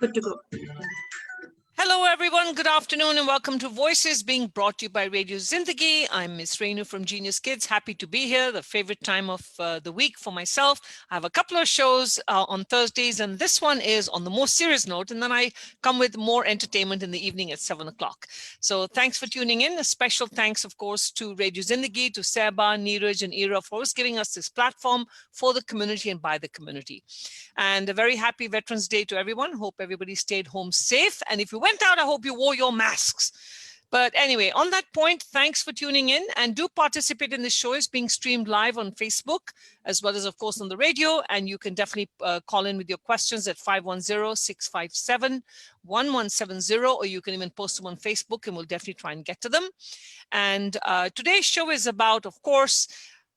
Good to go. Hello, everyone. Good afternoon and welcome to Voices being brought to you by Radio Zindagi. I'm Miss Renu from Genius Kids. Happy to be here. The favorite time of the week for myself. I have a couple of shows on Thursdays, and this one is on the more serious note. And then I come with more entertainment in the evening at 7 o'clock. So thanks for tuning in. A special thanks, of course, to Radio Zindagi, to Seba, Neeraj, and Ira for always giving us this platform for the community and by the community. And a very happy Veterans Day to everyone. Hope everybody stayed home safe. And if you went out, I hope you wore your masks. But anyway, on that point, thanks for tuning in and do participate in this show. It's being streamed live on Facebook as well as, of course, on the radio. And you can definitely call in with your questions at 510-657-1170, or you can even post them on Facebook and we'll definitely try and get to them. And today's show is about, of course,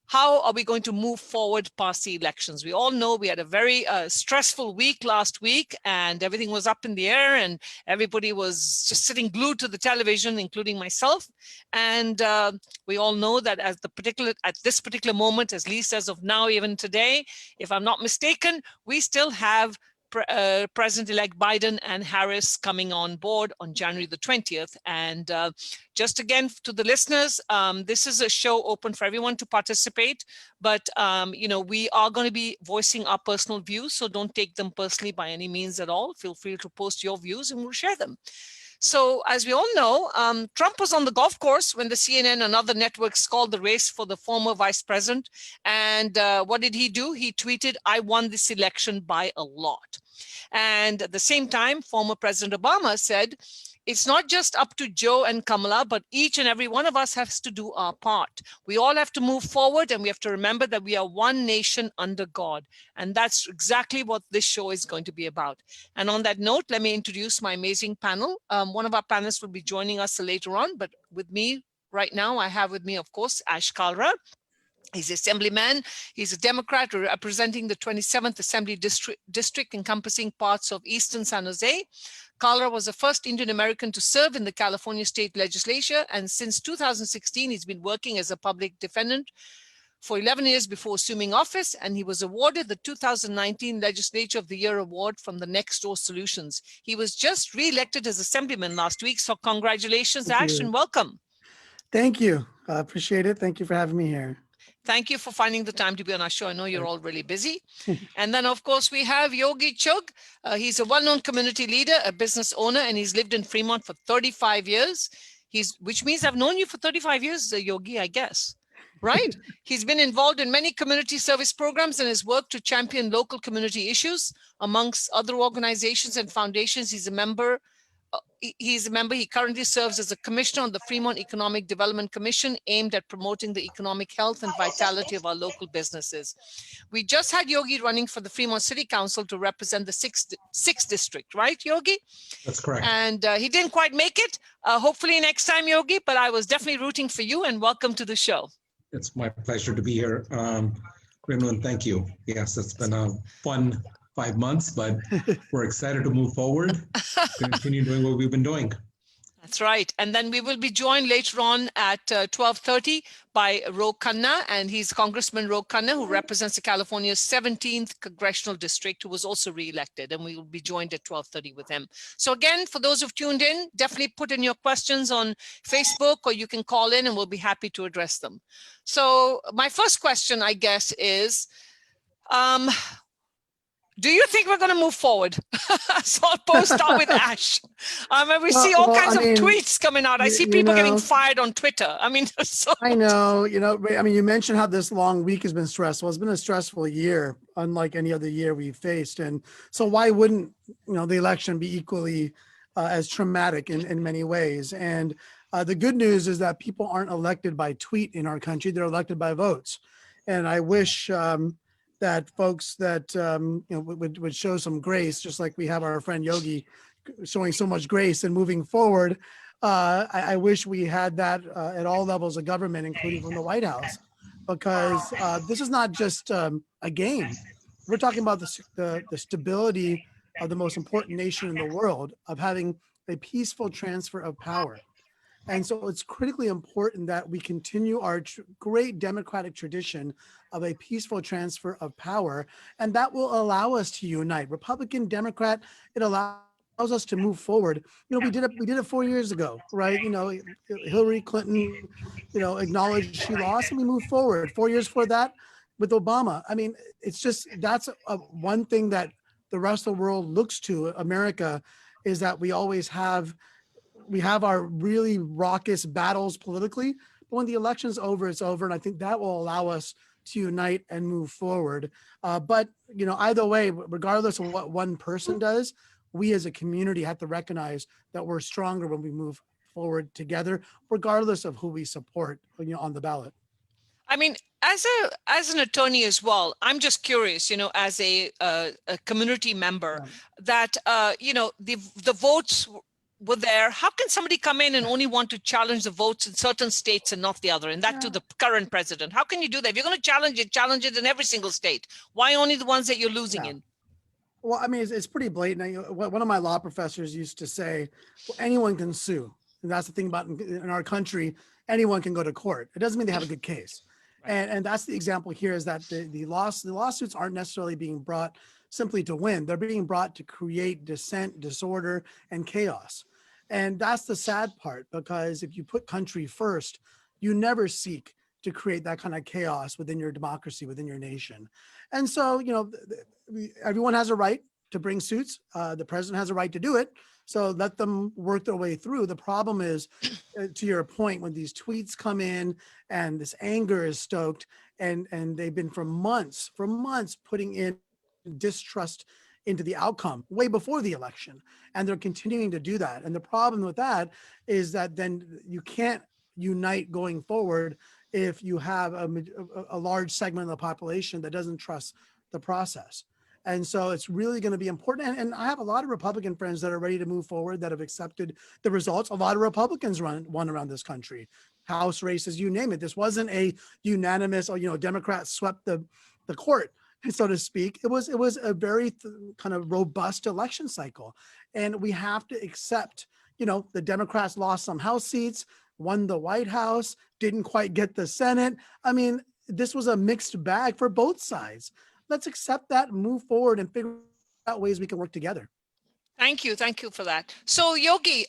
how are we going to move forward past the elections? We all know we had a very stressful week last week and everything was up in the air and everybody was just sitting glued to the television, including myself. And we all know that at this particular moment, at least as of now, even today, if I'm not mistaken, we still have President-elect Biden and Harris coming on board on January the 20th. And just again, to the listeners, this is a show open for everyone to participate, but we are going to be voicing our personal views, so don't take them personally by any means at all. Feel free to post your views and we'll share them. So as we all know, Trump was on the golf course when the CNN and other networks called the race for the former vice president. And what did he do? He tweeted, "I won this election by a lot." And at the same time, former President Obama said, "It's not just up to Joe and Kamala, but each and every one of us has to do our part. We all have to move forward and we have to remember that we are one nation under God." And that's exactly what this show is going to be about. And on that note, let me introduce my amazing panel. One of our panelists will be joining us later on, but with me right now, I have with me, of course, Kalra. He's Assemblyman. He's a Democrat representing the 27th Assembly District encompassing parts of Eastern San Jose. Kalra was the first Indian American to serve in the California state legislature. And since 2016, he's been working as a public defendant for 11 years before assuming office. And he was awarded the 2019 Legislature of the Year Award from the Next Door Solutions. He was just re-elected as Assemblyman last week. So congratulations, Ash, and welcome. Thank you. I appreciate it. Thank you for having me here. Thank you for finding the time to be on our show. I know you're all really busy. And then, of course, we have Yogi Chugh. He's a well-known community leader, a business owner, and he's lived in Fremont for 35 years. Which means I've known you for 35 years, Yogi, I guess, right? He's been involved in many community service programs and has worked to champion local community issues. Amongst other organizations and foundations, he's a member. He currently serves as a commissioner on the Fremont Economic Development Commission, aimed at promoting the economic health and vitality of our local businesses. We just had Yogi running for the Fremont City Council to represent the 6th district, right, Yogi? That's correct. And he didn't quite make it. Hopefully next time, Yogi, but I was definitely rooting for you, and welcome to the show. It's my pleasure to be here. Renu, and thank you. Yes, it's been a fun 5 months, but we're excited to move forward, continue doing what we've been doing. That's right. And then we will be joined later on at 12:30 by Khanna, and he's Congressman Khanna, who represents the California's 17th Congressional District, who was also re-elected, and we will be joined at 12:30 with him. So again, for those who've tuned in, definitely put in your questions on Facebook, or you can call in and we'll be happy to address them. So my first question, I guess, is, do you think we're going to move forward? So I'll start with Ash. We see all kinds of tweets coming out. I see people getting fired on Twitter. I mean, I know, you mentioned how this long week has been stressful. It's been a stressful year, unlike any other year we've faced. And so why wouldn't, the election be equally as traumatic in many ways? And the good news is that people aren't elected by tweet in our country. They're elected by votes. And I wish that folks that would show some grace, just like we have our friend Yogi showing so much grace and moving forward. I wish we had that at all levels of government, including from the White House, because this is not just a game. We're talking about the stability of the most important nation in the world, of having a peaceful transfer of power. And so it's critically important that we continue our great democratic tradition of a peaceful transfer of power. And that will allow us to unite. Republican, Democrat, it allows us to move forward. We did it 4 years ago, right? Hillary Clinton, acknowledged she lost and we moved forward. 4 years for that with Obama. I mean, it's just, that's one thing that the rest of the world looks to America, is that we have our really raucous battles politically, but when the election's over, it's over. And I think that will allow us to unite and move forward. But either way, regardless of what one person does, we as a community have to recognize that we're stronger when we move forward together, regardless of who we support, on the ballot. I mean, as an attorney as well, I'm just curious, as a community member, that the votes were there. How can somebody come in and only want to challenge the votes in certain states and not the other, and that to the current president? How can you do that? If you're going to challenge it in every single state. Why only the ones that you're losing in? Well, I mean, it's pretty blatant. One of my law professors used to say, well, anyone can sue. And that's the thing about in our country, anyone can go to court. It doesn't mean they have a good case. Right. And that's the example here, is that the lawsuits aren't necessarily being brought simply to win. They're being brought to create dissent, disorder, and chaos. And that's the sad part, because if you put country first, you never seek to create that kind of chaos within your democracy, within your nation. And so, everyone has a right to bring suits. The president has a right to do it. So let them work their way through. The problem is, to your point, when these tweets come in and this anger is stoked, and they've been for months putting in distrust into the outcome way before the election. And they're continuing to do that. And the problem with that is that then you can't unite going forward if you have a large segment of the population that doesn't trust the process. And so it's really going to be important. And I have a lot of Republican friends that are ready to move forward, that have accepted the results. A lot of Republicans won around this country, House races, you name it. This wasn't a unanimous, Democrats swept the court, so to speak. It was a very kind of robust election cycle. And we have to accept, the Democrats lost some House seats, won the White House, didn't quite get the Senate. I mean, this was a mixed bag for both sides. Let's accept that and move forward and figure out ways we can work together. Thank you for that. So Yogi,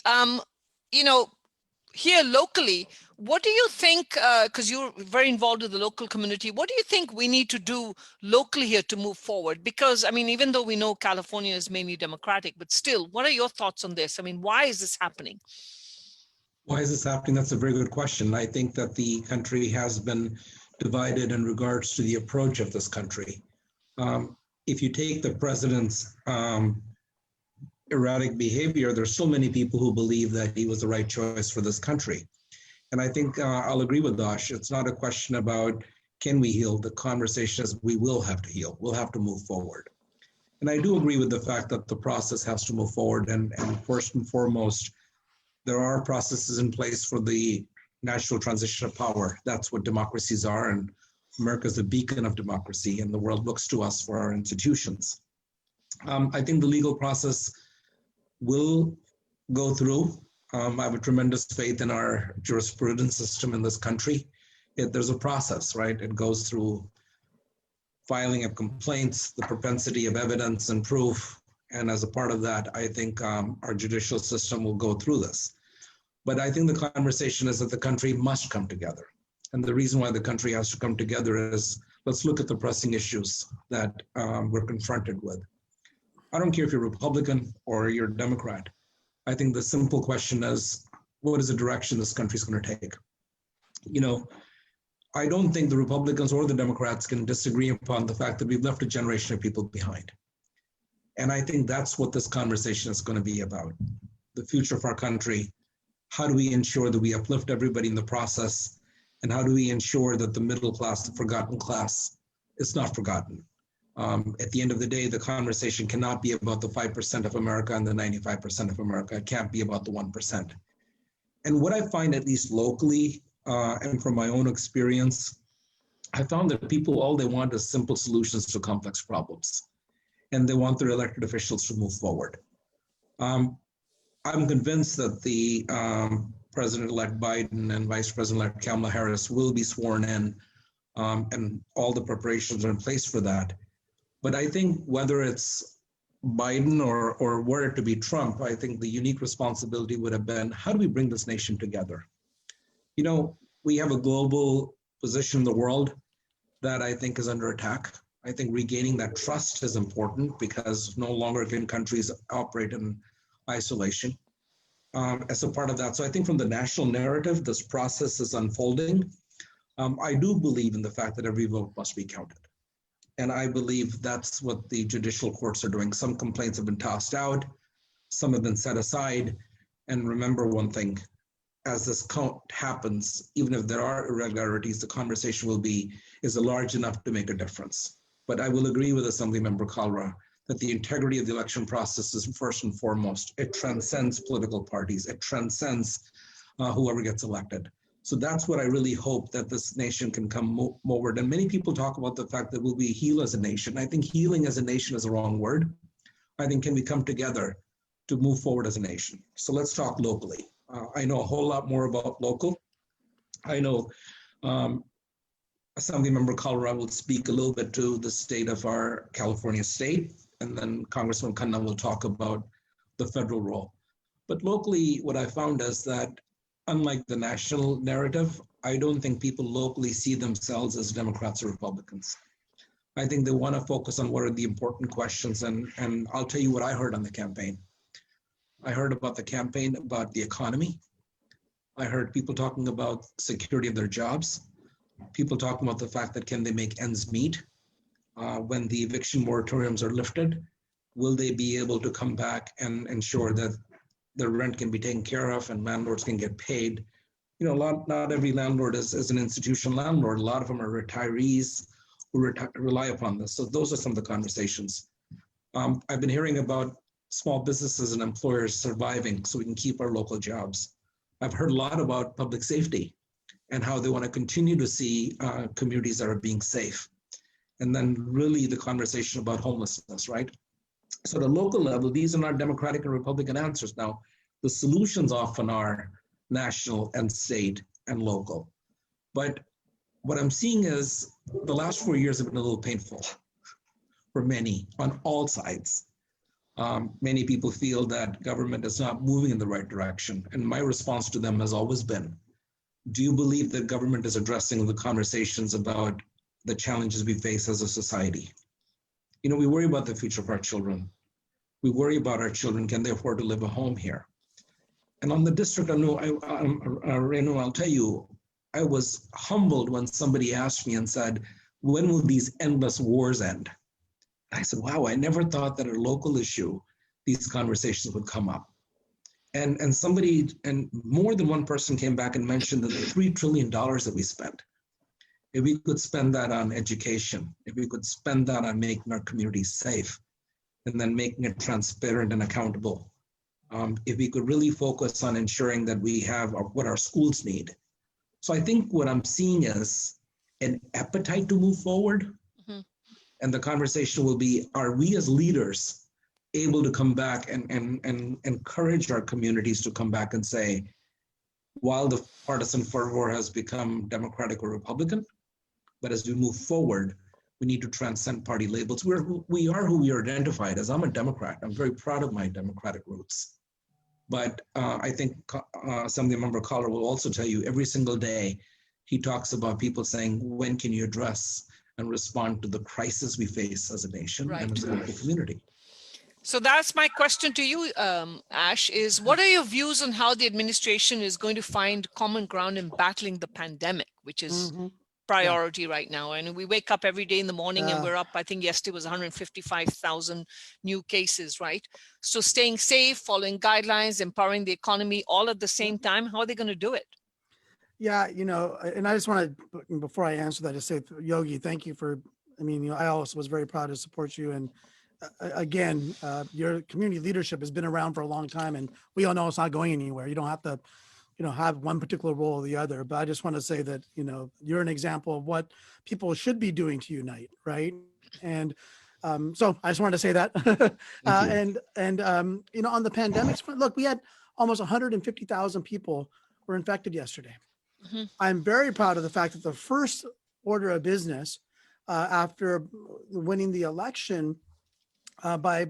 here locally, what do you think, because you're very involved with the local community, what do you think we need to do locally here to move forward? Because, I mean, even though we know California is mainly Democratic, but still, what are your thoughts on this? I mean, why is this happening? Why is this happening? That's a very good question. I think that the country has been divided in regards to the approach of this country. If you take the president's erratic behavior, there's so many people who believe that he was the right choice for this country. And I think I'll agree with Dash. It's not a question about can we heal. The conversation is we will have to heal. We'll have to move forward. And I do agree with the fact that the process has to move forward. And first and foremost, there are processes in place for the natural transition of power. That's what democracies are. And America is a beacon of democracy, and the world looks to us for our institutions. I think the legal process will go through. I have a tremendous faith in our jurisprudence system in this country. There's a process, right? It goes through filing of complaints, the propensity of evidence and proof. And as a part of that, I think our judicial system will go through this. But I think the conversation is that the country must come together. And the reason why the country has to come together is, let's look at the pressing issues that we're confronted with. I don't care if you're Republican or you're Democrat. I think the simple question is, what is the direction this country's going to take? I don't think the Republicans or the Democrats can disagree upon the fact that we've left a generation of people behind. And I think that's what this conversation is going to be about. The future of our country. How do we ensure that we uplift everybody in the process? And how do we ensure that the middle class, the forgotten class, is not forgotten? At the end of the day, the conversation cannot be about the 5% of America and the 95% of America. It can't be about the 1%. And what I find, at least locally, and from my own experience, I found that people, all they want is simple solutions to complex problems. And they want their elected officials to move forward. I'm convinced that the President-elect Biden and Vice President-elect Kamala Harris will be sworn in, and all the preparations are in place for that. But I think whether it's Biden or were it to be Trump, I think the unique responsibility would have been, how do we bring this nation together? You know, we have a global position in the world that I think is under attack. I think regaining that trust is important because no longer can countries operate in isolation as a part of that. So I think from the national narrative, this process is unfolding. I do believe in the fact that every vote must be counted. And I believe that's what the judicial courts are doing. Some complaints have been tossed out, some have been set aside. And remember one thing, as this count happens, even if there are irregularities, the conversation will be, is it large enough to make a difference? But I will agree with Assemblymember Kalra that the integrity of the election process is first and foremost. It transcends political parties. It transcends whoever gets elected. So that's what I really hope, that this nation can come forward. And many people talk about the fact that we'll be healed as a nation. I think healing as a nation is the wrong word. I think, can we come together to move forward as a nation? So let's talk locally. I know a whole lot more about local. I know Assemblymember Kalra will speak a little bit to the state of our California state, and then Congressman Khanna will talk about the federal role. But locally, what I found is that unlike the national narrative, I don't think people locally see themselves as Democrats or Republicans. I think they want to focus on what are the important questions. And I'll tell you what I heard on the campaign. I heard about the campaign about the economy. I heard people talking about security of their jobs. People talking about the fact that can they make ends meet when the eviction moratoriums are lifted? Will they be able to come back and ensure that the rent can be taken care of and landlords can get paid? You know, not every landlord is an institutional landlord. A lot of them are retirees who rely upon this. So those are some of the conversations. I've been hearing about small businesses and employers surviving so we can keep our local jobs. I've heard a lot about public safety and how they want to continue to see communities that are being safe. And then really the conversation about homelessness, right? So at a local level, these are not Democratic and Republican answers. Now, the solutions often are national and state and local. But what I'm seeing is the last 4 years have been a little painful for many on all sides. Many people feel that government is not moving in the right direction. And my response to them has always been, do you believe that government is addressing the conversations about the challenges we face as a society? You know, we worry about the future of our children. We worry about our children. Can they afford to live at home here? And on the district, Renu, I'll tell you, I was humbled when somebody asked me and said, when will these endless wars end? I said, wow, I never thought that a local issue, these conversations would come up. And somebody, and more than one person came back and mentioned that the $3 trillion that we spent, if we could spend that on education, if we could spend that on making our communities safe, and then making it transparent and accountable, if we could really focus on ensuring that we have what our schools need. So I think what I'm seeing is an appetite to move forward. Mm-hmm. And the conversation will be, are we as leaders able to come back and encourage our communities to come back and say, while the partisan fervor has become Democratic or Republican, but as we move forward, we need to transcend party labels. We are who we are identified as. I'm a Democrat. I'm very proud of my Democratic roots. But I think Assemblymember Kalra will also tell you every single day, he talks about people saying, when can you address and respond to the crisis we face as a nation and as a local community? So that's my question to you, Ash, is what are your views on how the administration is going to find common ground in battling the pandemic, which is priority right now? And we wake up every day in the morning and we're up, I think yesterday was 155,000 new cases, right? So staying safe, following guidelines, empowering the economy, all at the same time, how are they going to do it? Yeah, you know, and I just want to, before I answer that, just say, Yogi, thank you for, I mean, you know, I also was very proud to support you. And again, your community leadership has been around for a long time, and we all know it's not going anywhere. You don't have to, you know, have one particular role or the other. But I just want to say that, you know, you're an example of what people should be doing to unite, right? And so I just wanted to say that. You know, on the pandemic front, look, we had almost 150,000 people were infected yesterday. Mm-hmm. I'm very proud of the fact that the first order of business after winning the election by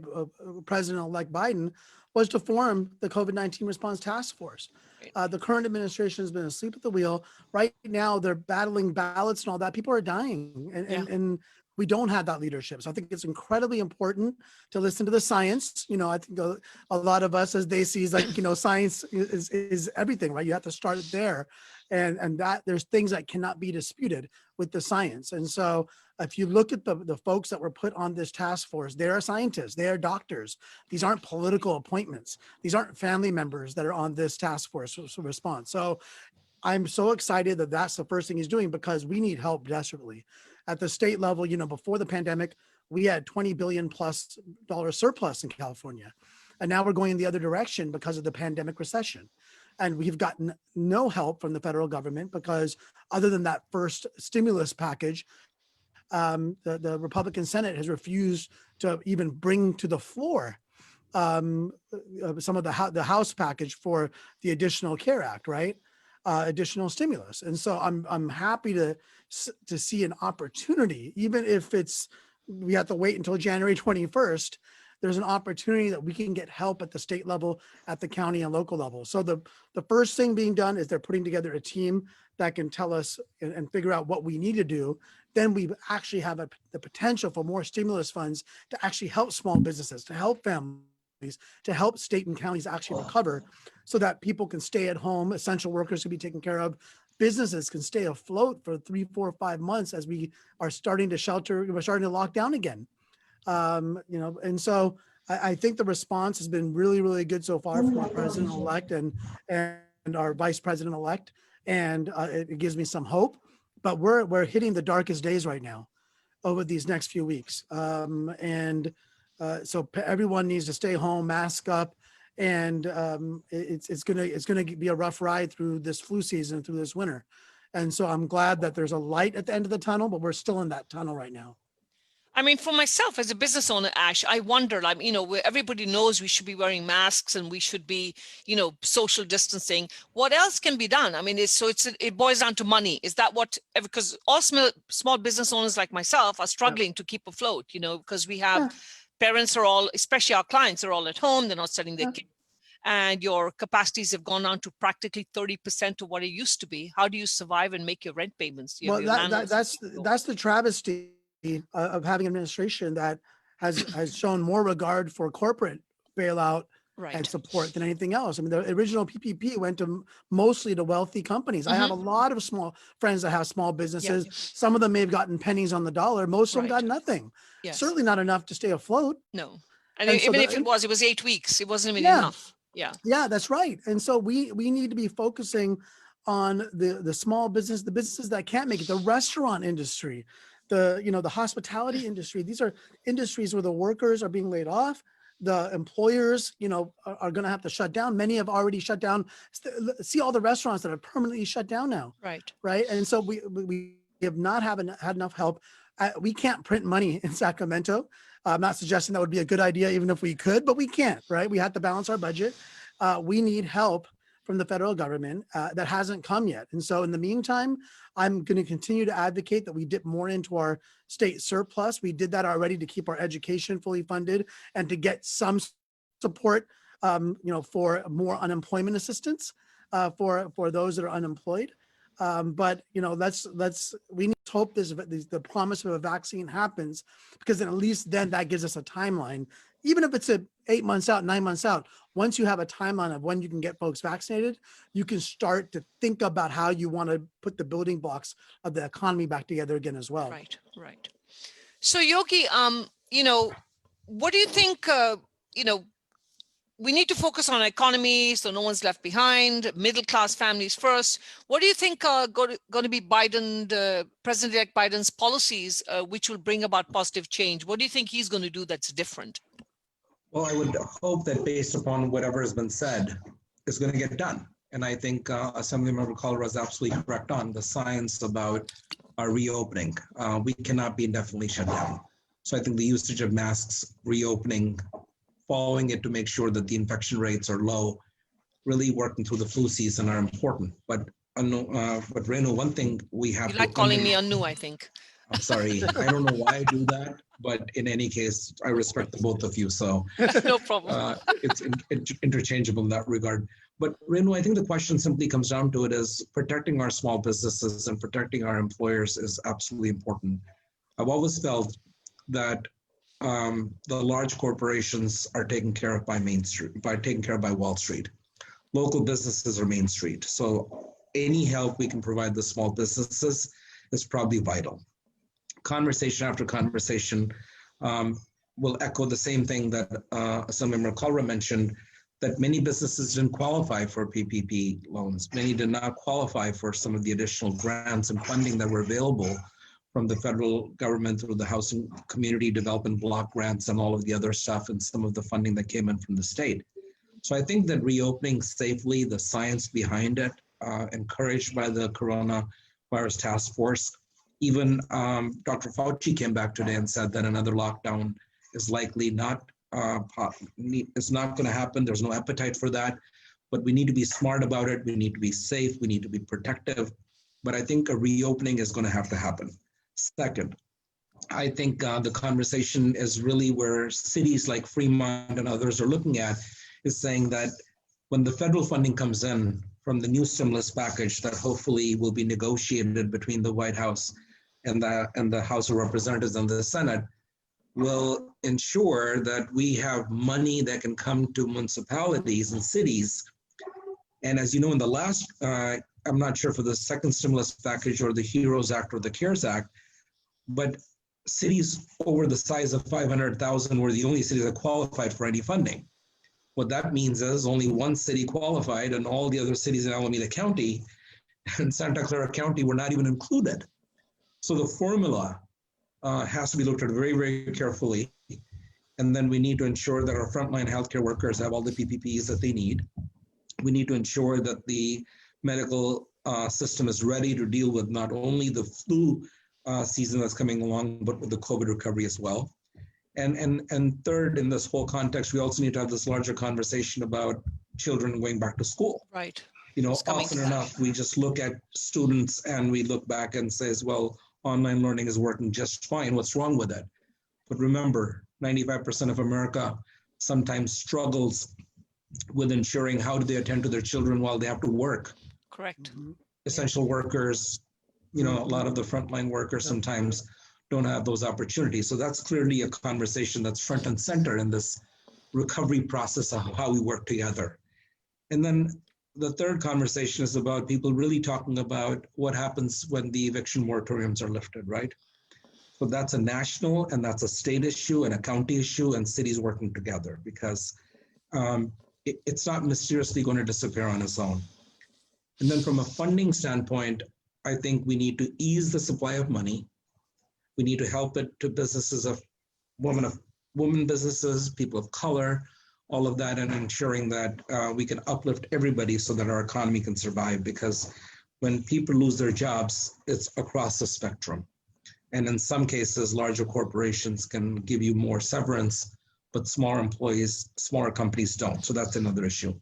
President-elect Biden was to form the COVID-19 response task force. The current administration has been asleep at the wheel. Right now, they're battling ballots and all that. People are dying, and we don't have that leadership. So I think it's incredibly important to listen to the science. I think a lot of us, as they see, is like, science is everything, right? You have to start it there. And that there's things that cannot be disputed with the science. And so if you look at the folks that were put on this task force, they are scientists, they are doctors. These aren't political appointments. These aren't family members that are on this task force response. So I'm so excited that that's the first thing he's doing, because we need help desperately. At the state level, before the pandemic, we had $20 billion plus surplus in California. And now we're going in the other direction because of the pandemic recession. And we've gotten no help from the federal government, because other than that first stimulus package, the Republican Senate has refused to even bring to the floor some of the House package for the additional CARE Act, right? Additional stimulus. And so I'm happy to see an opportunity, even if we have to wait until January 21st. There's an opportunity that we can get help at the state level, at the county and local level. So the first thing being done is they're putting together a team that can tell us and figure out what we need to do. Then we actually have the potential for more stimulus funds to actually help small businesses, to help families, to help state and counties actually recover, so that people can stay at home, essential workers can be taken care of, businesses can stay afloat for 3, 4, 5 months as we are starting to lock down again. And so I think the response has been really, really good so far from our president-elect and our vice president-elect, and it gives me some hope. But we're hitting the darkest days right now over these next few weeks, so everyone needs to stay home, mask up, and it's gonna be a rough ride through this flu season, through this winter. And so I'm glad that there's a light at the end of the tunnel, but we're still in that tunnel right now. I mean, for myself as a business owner, Ash, I wonder, where everybody knows we should be wearing masks and we should be, social distancing. What else can be done? I mean, it boils down to money. Is that because all small business owners like myself are struggling to keep afloat, because we have parents are all, especially our clients, are all at home. They're not sending their kids. And your capacities have gone down to practically 30% of what it used to be. How do you survive and make your rent payments? Well, that's the travesty of having an administration that has shown more regard for corporate bailout and support than anything else. I mean, the original PPP went mostly to wealthy companies. I have a lot of small friends that have small businesses. Some of them may have gotten pennies on the dollar. Most of them got nothing. Certainly not enough to stay afloat. No. And even if it was 8 weeks. It wasn't even enough. Yeah, that's right. And so we need to be focusing on the small business, the businesses that can't make it, the restaurant industry, the hospitality industry. These are industries where the workers are being laid off. The employers, are going to have to shut down. Many have already shut down. See all the restaurants that are permanently shut down now. Right. And so we have not had enough help. We can't print money in Sacramento. I'm not suggesting that would be a good idea, even if we could, but we can't, right? We have to balance our budget. We need help from the federal government that hasn't come yet. And so in the meantime, I'm going to continue to advocate that we dip more into our state surplus. We did that already to keep our education fully funded and to get some support, for more unemployment assistance for those that are unemployed. But we need to hope the promise of a vaccine happens, because then at least then that gives us a timeline, even if it's 8 months out, 9 months out. Once you have a timeline of when you can get folks vaccinated, you can start to think about how you want to put the building blocks of the economy back together again as well. Right. So Yogi, what do you think, we need to focus on economy so no one's left behind, middle-class families first. What do you think are going to be President-elect Biden's policies, which will bring about positive change? What do you think he's going to do that's different? Well, I would hope that based upon whatever has been said, is going to get done. And I think Assemblymember Kalra is absolutely correct on the science about our reopening. We cannot be indefinitely shut down. So I think the usage of masks, reopening, following it to make sure that the infection rates are low, really working through the flu season are important. But Renu, one thing we have you like calling me Anu, I think. I'm sorry. I don't know why I do that, but in any case, I respect the both of you. So No problem. it's interchangeable in that regard. But Renu, I think the question simply comes down to it is protecting our small businesses and protecting our employers is absolutely important. I've always felt that the large corporations are taken care of by Wall Street. Local businesses are Main Street. So any help we can provide the small businesses is probably vital. Conversation after conversation will echo the same thing that Assemblymember Kalra mentioned, that many businesses didn't qualify for PPP loans. Many did not qualify for some of the additional grants and funding that were available from the federal government through the Housing Community Development Block grants and all of the other stuff and some of the funding that came in from the state. So I think that reopening safely, the science behind it, encouraged by the coronavirus task force, even Dr. Fauci came back today and said that another lockdown is likely not it's not going to happen. There's no appetite for that, but we need to be smart about it. We need to be safe. We need to be protective. But I think a reopening is going to have to happen. Second, I think the conversation is really where cities like Fremont and others are looking at is saying that when the federal funding comes in from the new stimulus package that hopefully will be negotiated between the White House and the House of Representatives and the Senate, will ensure that we have money that can come to municipalities and cities. And as you know, in the last, I'm not sure for the second stimulus package or the HEROES Act or the CARES Act, but cities over the size of 500,000 were the only cities that qualified for any funding. What that means is only one city qualified and all the other cities in Alameda County and Santa Clara County were not even included. So the formula has to be looked at very, very carefully. And then we need to ensure that our frontline healthcare workers have all the PPPs that they need. We need to ensure that the medical system is ready to deal with not only the flu season that's coming along, but with the COVID recovery as well. And third, in this whole context, we also need to have this larger conversation about children going back to school. Right. You know, often enough, we just look at students and we look back and says, well, online learning is working just fine. What's wrong with it? But remember, 95% of America sometimes struggles with ensuring how do they attend to their children while they have to work. Correct. Essential workers, you know, a lot of the frontline workers sometimes don't have those opportunities. So that's clearly a conversation that's front and center in this recovery process of how we work together. And then the third conversation is about people really talking about what happens when the eviction moratoriums are lifted, right? So that's a national and that's a state issue and a county issue and cities working together because it's not mysteriously going to disappear on its own. And then from a funding standpoint, I think we need to ease the supply of money. We need to help it to businesses of women businesses, people of color, all of that, and ensuring that we can uplift everybody so that our economy can survive. Because when people lose their jobs, it's across the spectrum. And in some cases, larger corporations can give you more severance, but smaller employees, smaller companies don't. So that's another issue.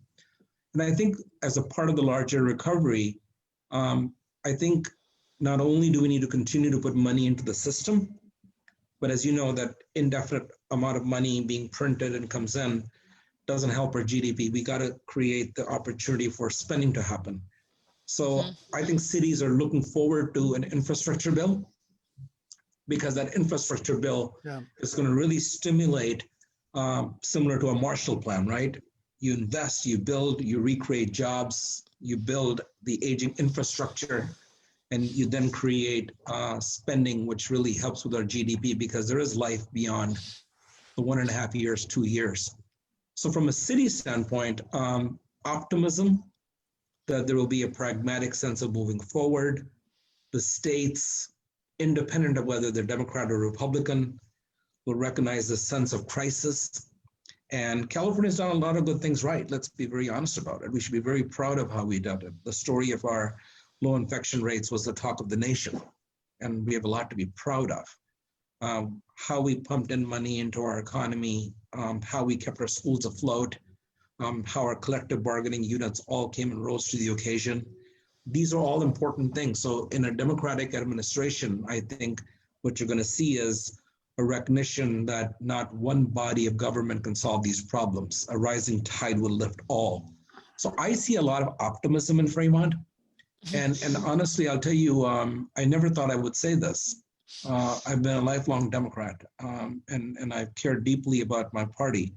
And I think as a part of the larger recovery, I think not only do we need to continue to put money into the system, but as you know, that indefinite amount of money being printed and comes in doesn't help our GDP. We got to create the opportunity for spending to happen. So I think cities are looking forward to an infrastructure bill because that infrastructure bill is going to really stimulate, similar to a Marshall Plan, right? You invest, you build, you recreate jobs, you build the aging infrastructure, and you then create spending, which really helps with our GDP because there is life beyond the 1.5 years, 2 years. So from a city standpoint, optimism that there will be a pragmatic sense of moving forward. The states, independent of whether they're Democrat or Republican, will recognize the sense of crisis. And California's done a lot of good things right. Let's be very honest about it. We should be very proud of how we did it. The story of our low infection rates was the talk of the nation. And we have a lot to be proud of. How we pumped in money into our economy, how we kept our schools afloat, how our collective bargaining units all came and rose to the occasion. These are all important things. So in a Democratic administration, I think what you're going to see is a recognition that not one body of government can solve these problems. A rising tide will lift all. So I see a lot of optimism in Fremont. And honestly, I'll tell you, I never thought I would say this. I've been a lifelong Democrat, and I've cared deeply about my party.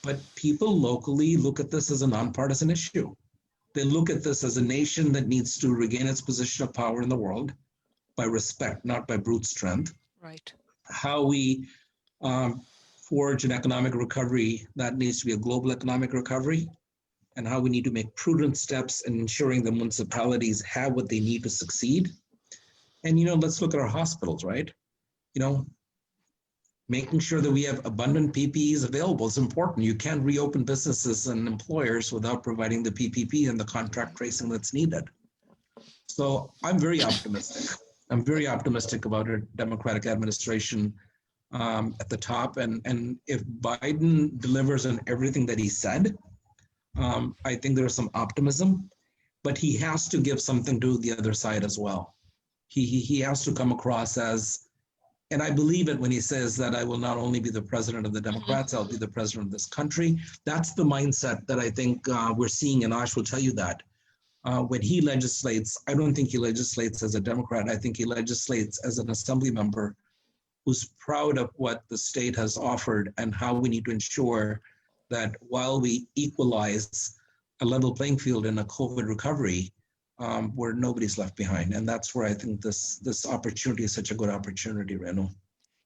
But people locally look at this as a nonpartisan issue. They look at this as a nation that needs to regain its position of power in the world by respect, not by brute strength. Right. How we forge an economic recovery that needs to be a global economic recovery, and how we need to make prudent steps in ensuring the municipalities have what they need to succeed. And, let's look at our hospitals, right? Making sure that we have abundant PPEs available is important. You can't reopen businesses and employers without providing the PPP and the contract tracing that's needed. So I'm very optimistic. I'm very optimistic about a Democratic administration at the top. And if Biden delivers on everything that he said, I think there's some optimism, but he has to give something to the other side as well. He has to come across as, and I believe it when he says that I will not only be the president of the Democrats, I'll be the president of this country. That's the mindset that I think we're seeing, and Ash will tell you that. When he legislates, I don't think he legislates as a Democrat. I think he legislates as an assembly member who's proud of what the state has offered and how we need to ensure that while we equalize a level playing field in a COVID recovery, where nobody's left behind. And that's where I think this opportunity is such a good opportunity, Renu.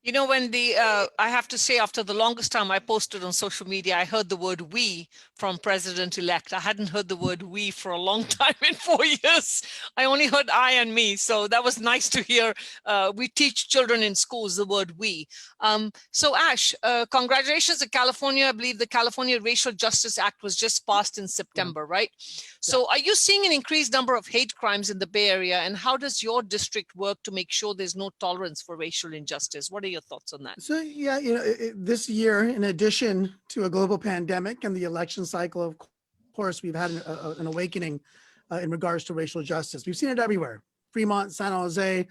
When I have to say, after the longest time I posted on social media, I heard the word "we" from President-elect. I hadn't heard the word "we" for a long time in 4 years. I only heard "I" and "me." So that was nice to hear. We teach children in schools the word "we." So Ash, congratulations to California. I believe the California Racial Justice Act was just passed in September, right? So are you seeing an increased number of hate crimes in the Bay Area? And how does your district work to make sure there's no tolerance for racial injustice? What are your thoughts on that? So yeah, this year, in addition to a global pandemic and the election cycle, of course, we've had an awakening in regards to racial justice. We've seen it everywhere. Fremont, San Jose,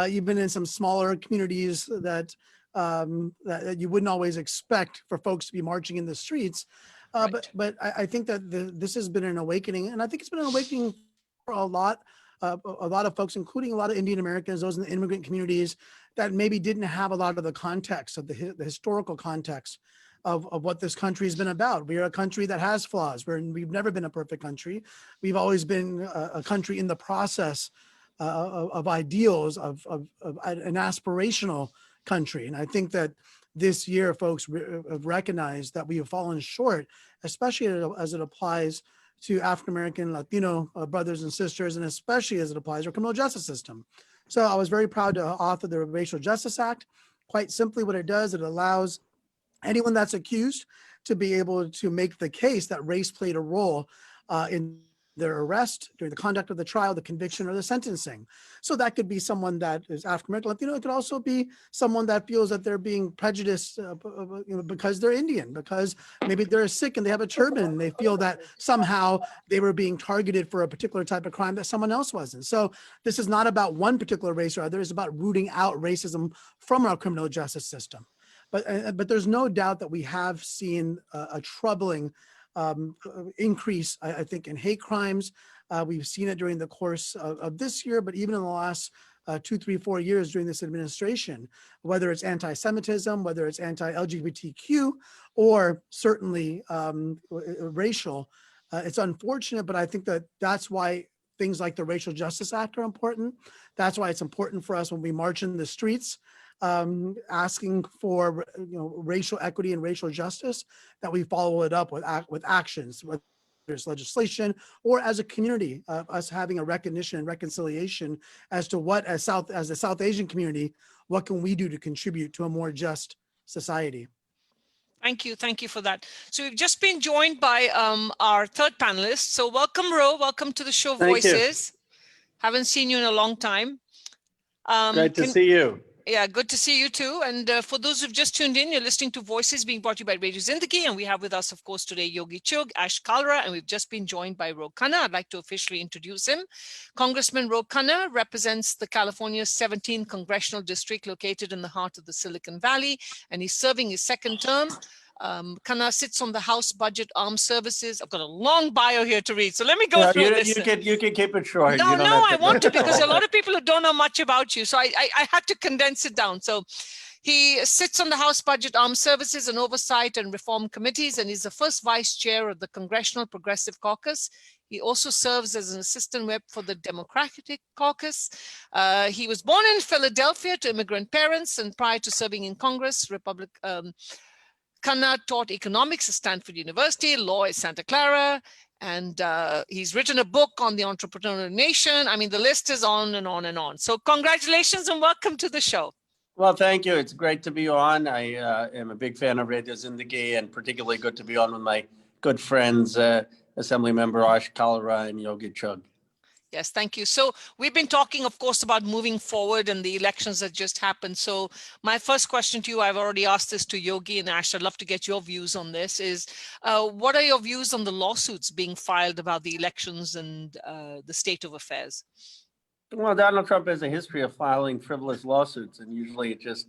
you've been in some smaller communities that you wouldn't always expect for folks to be marching in the streets. Right. But I think that this has been an awakening, and I think it's been an awakening for a lot of folks, including a lot of Indian Americans, those in the immigrant communities that maybe didn't have a lot of the context of the historical context of what this country has been about. We are a country that has flaws. We've never been a perfect country. We've always been a country in the process of ideals of an aspirational country. And I think that this year, folks have recognized that we have fallen short, especially as it applies to African-American, Latino brothers and sisters, and especially as it applies to our criminal justice system. So I was very proud to author the Racial Justice Act. Quite simply what it does, it allows anyone that's accused to be able to make the case that race played a role in their arrest, during the conduct of the trial, the conviction, or the sentencing. So that could be someone that is African-American, Latino. It could also be someone that feels that they're being prejudiced because they're Indian, because maybe they're Sikh and they have a turban and they feel that somehow they were being targeted for a particular type of crime that someone else wasn't. So this is not about one particular race or other. It's about rooting out racism from our criminal justice system. But there's no doubt that we have seen a troubling increase, I think, in hate crimes. We've seen it during the course of this year, but even in the last 2, 3, 4 years during this administration, whether it's anti-Semitism, whether it's anti-LGBTQ, or certainly racial. It's unfortunate, but I think that that's why things like the Racial Justice Act are important. That's why it's important for us when we march in the streets, asking for racial equity and racial justice, that we follow it up with actions, whether it's legislation or as a community, us having a recognition and reconciliation as to what, as the South Asian community, what can we do to contribute to a more just society. Thank you for that. So we've just been joined by our third panelist. So welcome, Ro. Welcome to the show, Thank Voices. You. Haven't seen you in a long time. Great to see you. Yeah, good to see you too. And for those who've just tuned in, you're listening to Voices being brought to you by Radio Zindagi. And we have with us, of course, today Yogi Chugh, Ash Kalra, and we've just been joined by Khanna. I'd like to officially introduce him. Congressman Khanna represents the California's 17th congressional district located in the heart of the Silicon Valley, and he's serving his second term. Khanna sits on the House Budget Armed Services. I've got a long bio here to read, so let me go through this. You can keep it short. No, I want to, because a lot of people who don't know much about you, so I had to condense it down. So he sits on the House Budget Armed Services and Oversight and Reform Committees, and he's the first vice chair of the Congressional Progressive Caucus. He also serves as an assistant whip for the Democratic Caucus. He was born in Philadelphia to immigrant parents, and prior to serving in Congress, Khanna taught economics at Stanford University, law at Santa Clara, and he's written a book on the entrepreneurial nation. I mean, the list is on and on and on. So congratulations and welcome to the show. Well, thank you. It's great to be on. I am a big fan of Radio Zindagi, and particularly good to be on with my good friends, Assemblymember Ash Kalra and Yogi Chugh. Yes, thank you. So we've been talking, of course, about moving forward and the elections that just happened. So my first question to you, I've already asked this to Yogi and Ash. I'd love to get your views on this, is what are your views on the lawsuits being filed about the elections and the state of affairs? Well, Donald Trump has a history of filing frivolous lawsuits, and usually it just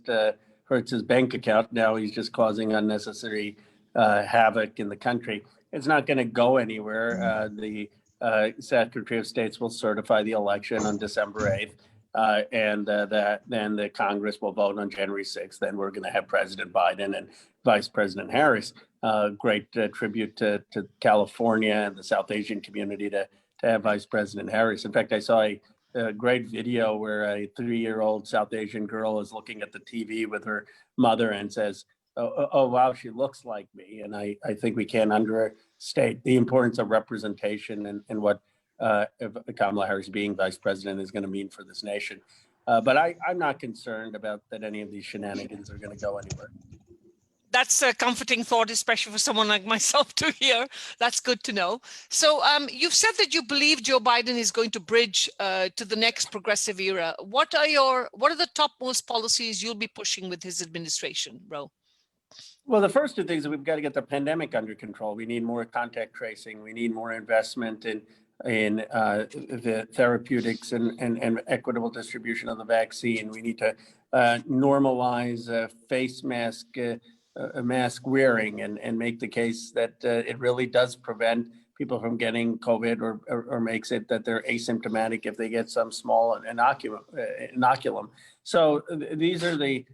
hurts his bank account. Now he's just causing unnecessary havoc in the country. It's not going to go anywhere. The Secretary of State will certify the election on December 8th, and then the Congress will vote on January 6th. Then we're going to have President Biden and Vice President Harris. Great tribute to California and the South Asian community to have Vice President Harris. In fact, I saw a great video where a 3-year-old South Asian girl is looking at the TV with her mother and says, oh, wow, she looks like me. And I think we can't understate the importance of representation and what Kamala Harris being vice president is going to mean for this nation. But I'm not concerned about that any of these shenanigans are going to go anywhere. That's a comforting thought, especially for someone like myself to hear. That's good to know. So you've said that you believe Joe Biden is going to bridge to the next progressive era. What are the topmost policies you'll be pushing with his administration, Ro? Well, the first two things are we've got to get the pandemic under control. We need more contact tracing. We need more investment in the therapeutics and equitable distribution of the vaccine. We need to normalize face mask wearing and make the case that it really does prevent people from getting COVID or makes it that they're asymptomatic if they get some small inoculum. So these are the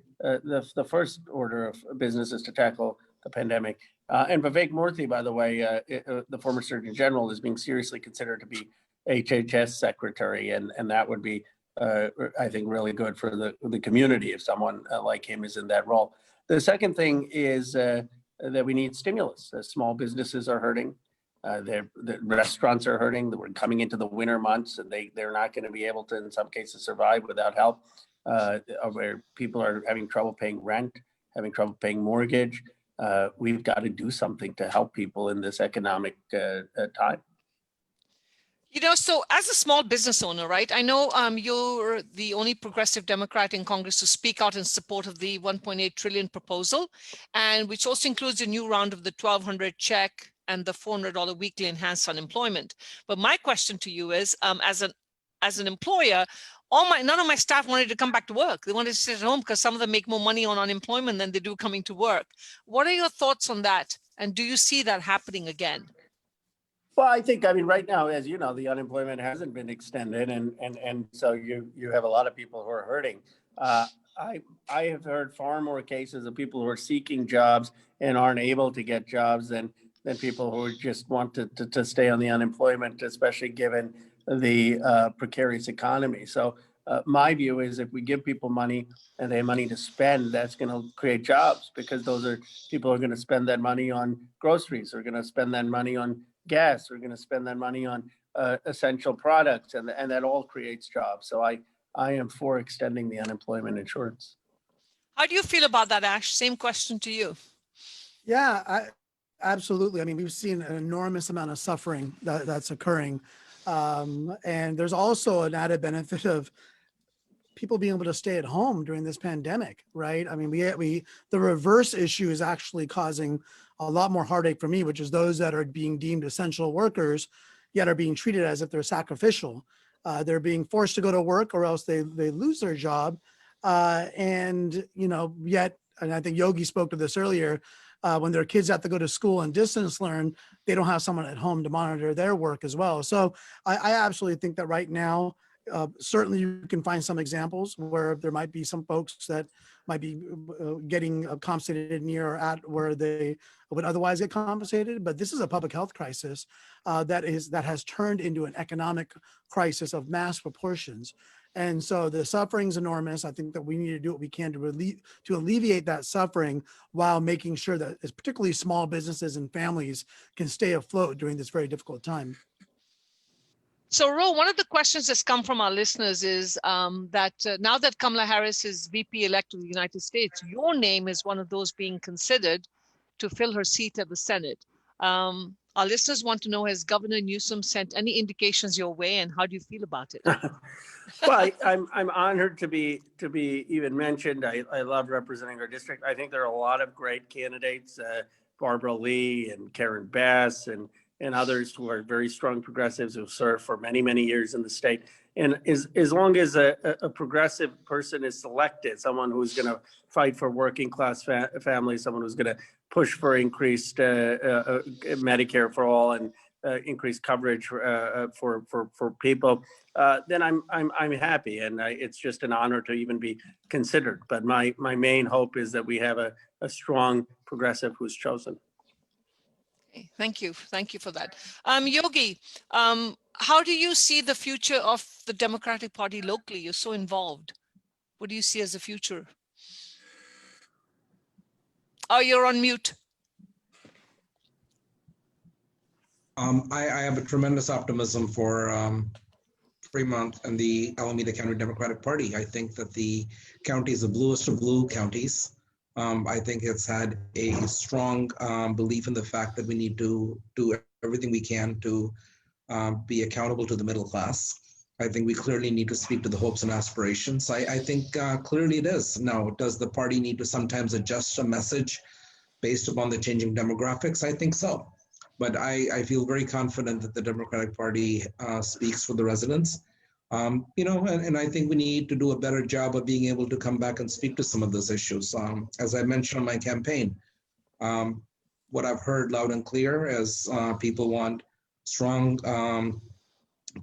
first order of business is to tackle the pandemic. And Vivek Murthy, by the way, the former Surgeon General, is being seriously considered to be HHS Secretary, and that would be, I think, really good for the community if someone like him is in that role. The second thing is that we need stimulus. Small businesses are hurting. The restaurants are hurting. We're coming into the winter months, and they're not going to be able to, in some cases, survive without help. Where people are having trouble paying rent, having trouble paying mortgage. We've got to do something to help people in this economic time. You know, so as a small business owner, right, I know you're the only progressive Democrat in Congress to speak out in support of the 1.8 trillion proposal, and which also includes a new round of the $1,200 check and the $400 weekly enhanced unemployment. But my question to you is, as an employer, none of my staff wanted to come back to work. They wanted to sit at home because some of them make more money on unemployment than they do coming to work. What are your thoughts on that? And do you see that happening again? Well, I mean, right now, as you know, the unemployment hasn't been extended, and so you have a lot of people who are hurting. I have heard far more cases of people who are seeking jobs and aren't able to get jobs than people who just want to stay on the unemployment, especially given the precarious economy. So my view is if we give people money and they have money to spend, that's going to create jobs, because those are people who are going to spend that money on groceries, or going to spend that money on gas, or going to spend that money on essential products, and that all creates jobs. So I am for extending the unemployment insurance. How do you feel about that, Ash? Same question to you. Yeah, absolutely. I mean, we've seen an enormous amount of suffering that's occurring. And there's also an added benefit of people being able to stay at home during this pandemic, right? I mean, the reverse issue is actually causing a lot more heartache for me, which is those that are being deemed essential workers, yet are being treated as if they're sacrificial. They're being forced to go to work or else they lose their job. And, you know, yet, and I think Yogi spoke to this earlier, when their kids have to go to school and distance learn, they don't have someone at home to monitor their work as well. So I absolutely think that right now, certainly you can find some examples where there might be some folks that might be getting compensated near or at where they would otherwise get compensated. But this is a public health crisis that has turned into an economic crisis of mass proportions. And so the suffering is enormous. I think that we need to do what we can to alleviate that suffering while making sure that particularly small businesses and families can stay afloat during this very difficult time. So, Ro, one of the questions that's come from our listeners is that now that Kamala Harris is VP-elect of the United States, your name is one of those being considered to fill her seat at the Senate. Our listeners want to know, has Governor Newsom sent any indications your way, and how do you feel about it? Well, I'm honored to be even mentioned. I love representing our district. I think there are a lot of great candidates, Barbara Lee and Karen Bass and others who are very strong progressives who served for many, many years in the state. And as long as a progressive person is selected, someone who's going to fight for working class families, someone who's going to push for increased Medicare for all and increased coverage for people, then I'm happy, and it's just an honor to even be considered. But my main hope is that we have a strong progressive who's chosen. Okay, thank you for that. Yogi, how do you see the future of the Democratic Party locally? You're so involved. What do you see as the future? Oh, you're on mute. I have a tremendous optimism for Fremont and the Alameda County Democratic Party. I think that the county is the bluest of blue counties. I think it's had a strong belief in the fact that we need to do everything we can to be accountable to the middle class. I think we clearly need to speak to the hopes and aspirations. I think clearly it is. Now, does the party need to sometimes adjust a message based upon the changing demographics? I think so. But I feel very confident that the Democratic Party speaks for the residents. You know, and I think we need to do a better job of being able to come back and speak to some of those issues. As I mentioned on my campaign, what I've heard loud and clear is people want strong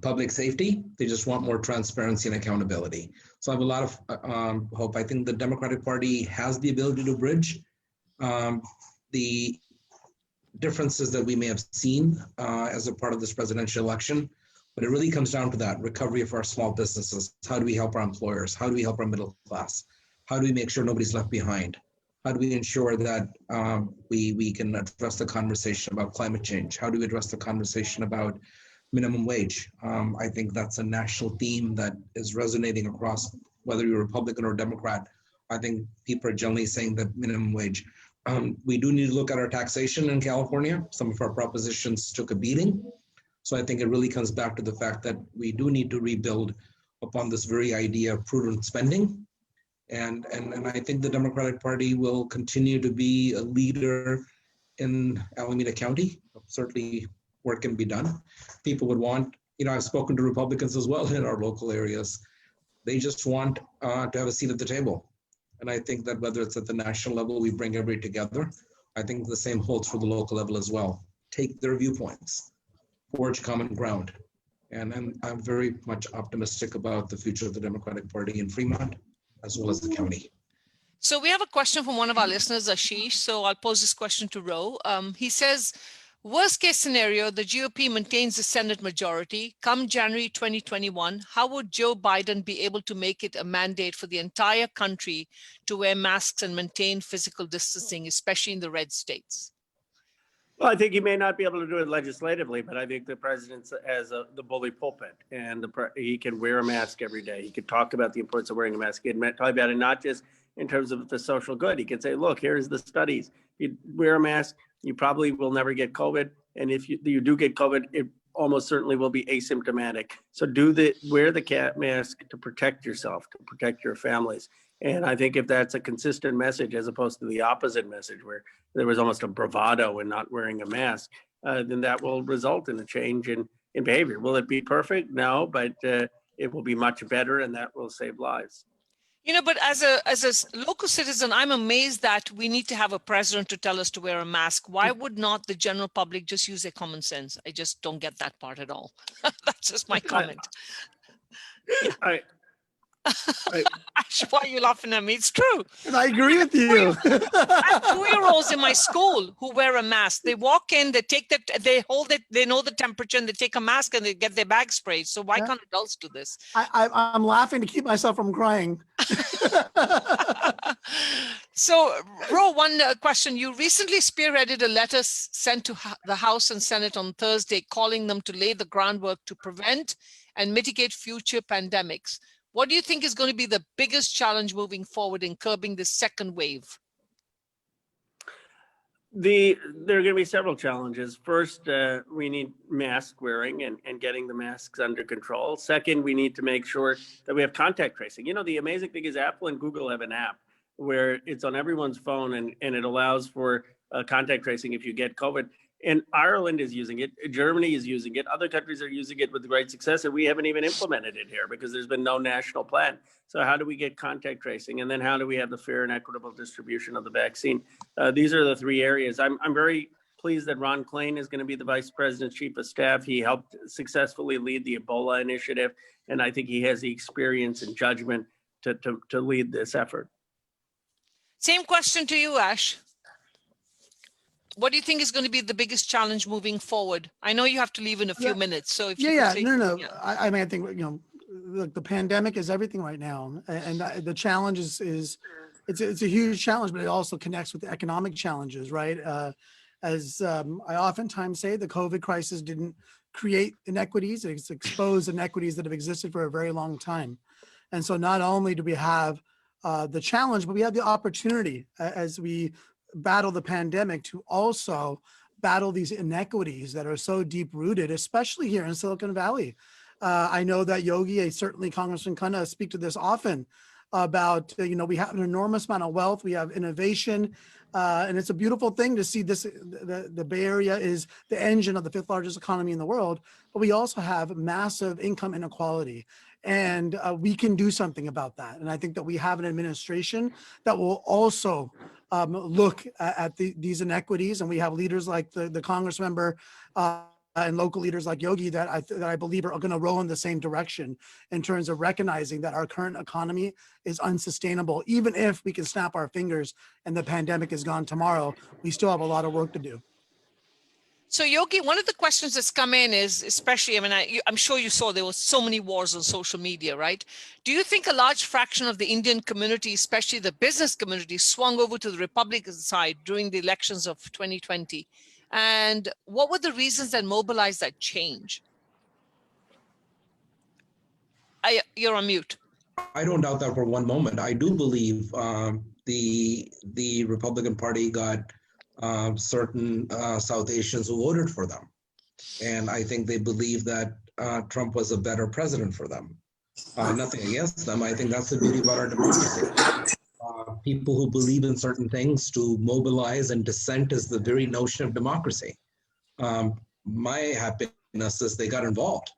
public safety. They just want more transparency and accountability. So I have a lot of hope. I think the Democratic Party has the ability to bridge the differences that we may have seen as a part of this presidential election. But it really comes down to that recovery of our small businesses. How do we help our employers? How do we help our middle class? How do we make sure nobody's left behind? How do we ensure that we can address the conversation about climate change? How do we address the conversation about minimum wage? I think that's a national theme that is resonating across, whether you're Republican or Democrat. I think people are generally saying that minimum wage. We do need to look at our taxation in California. Some of our propositions took a beating. So I think it really comes back to the fact that we do need to rebuild upon this very idea of prudent spending. And I think the Democratic Party will continue to be a leader in Alameda County. Certainly work can be done. People would want, you know, I've spoken to Republicans as well in our local areas. They just want to have a seat at the table. And I think that whether it's at the national level, we bring everybody together. I think the same holds for the local level as well. Take their viewpoints, forge common ground. And I'm very much optimistic about the future of the Democratic Party in Fremont, as well as the county. So we have a question from one of our listeners, Ashish. So I'll pose this question to Ro. He says, worst case scenario, the GOP maintains the Senate majority. Come January 2021, how would Joe Biden be able to make it a mandate for the entire country to wear masks and maintain physical distancing, especially in the red states? Well, I think he may not be able to do it legislatively, but I think the president has the bully pulpit, and he can wear a mask every day. He could talk about the importance of wearing a mask. He can talk about it not just in terms of the social good. He can say, look, here's the studies. You wear a mask, you probably will never get COVID. And if you do get COVID, it almost certainly will be asymptomatic. So wear the mask to protect yourself, to protect your families. And I think if that's a consistent message, as opposed to the opposite message where there was almost a bravado in not wearing a mask, then that will result in a change in behavior. Will it be perfect? No, but it will be much better, and that will save lives. You know, but as a local citizen, I'm amazed that we need to have a president to tell us to wear a mask. Why would not the general public just use their common sense? I just don't get that part at all. That's just my comment. Ash, why are you laughing at me? It's true. And I agree with you. I have 2-year-olds in my school who wear a mask. They walk in, they take they hold it, they know the temperature, and they take a mask and they get their bag sprayed. So why can't adults do this? I'm laughing to keep myself from crying. So, Ro, one question. You recently spearheaded a letter sent to the House and Senate on Thursday, calling them to lay the groundwork to prevent and mitigate future pandemics. What do you think is going to be the biggest challenge moving forward in curbing this second wave? There are going to be several challenges. First, we need mask wearing and getting the masks under control. Second, we need to make sure that we have contact tracing. You know, the amazing thing is Apple and Google have an app where it's on everyone's phone and it allows for contact tracing if you get COVID. And Ireland is using it. Germany is using it. Other countries are using it with great success, and we haven't even implemented it here because there's been no national plan. So how do we get contact tracing? And then how do we have the fair and equitable distribution of the vaccine? These are the three areas. I'm very pleased that Ron Klain is going to be the Vice President's Chief of Staff. He helped successfully lead the Ebola initiative, and I think he has the experience and judgment to lead this effort. Same question to you, Ash. What do you think is going to be the biggest challenge moving forward? I know you have to leave in a few minutes. So if you No. Yeah. I mean, I think, you know, the pandemic is everything right now. And the challenge is it's a huge challenge, but it also connects with the economic challenges, right? As I oftentimes say, the COVID crisis didn't create inequities. It's exposed inequities that have existed for a very long time. And so not only do we have the challenge, but we have the opportunity as we battle the pandemic to also battle these inequities that are so deep rooted, especially here in Silicon Valley. I know that Yogi, certainly Congressman Khanna, speak to this often about, you know, we have an enormous amount of wealth, we have innovation, and it's a beautiful thing to see this. The Bay Area is the engine of the 5th largest economy in the world, but we also have massive income inequality. And we can do something about that. And I think that we have an administration that will also look at these inequities. And we have leaders like the Congress member and local leaders like Yogi that I believe are going to roll in the same direction in terms of recognizing that our current economy is unsustainable. Even if we can snap our fingers and the pandemic is gone tomorrow, we still have a lot of work to do. So Yogi, one of the questions that's come in is, especially, I mean, I'm sure you saw there were so many wars on social media, right? Do you think a large fraction of the Indian community, especially the business community, swung over to the Republican side during the elections of 2020? And what were the reasons that mobilized that change? You're on mute. I don't doubt that for one moment. I do believe the Republican Party got certain South Asians who voted for them. And I think they believe that Trump was a better president for them. Nothing against them. I think that's the beauty about our democracy. People who believe in certain things to mobilize, and dissent is the very notion of democracy. My happiness is they got involved.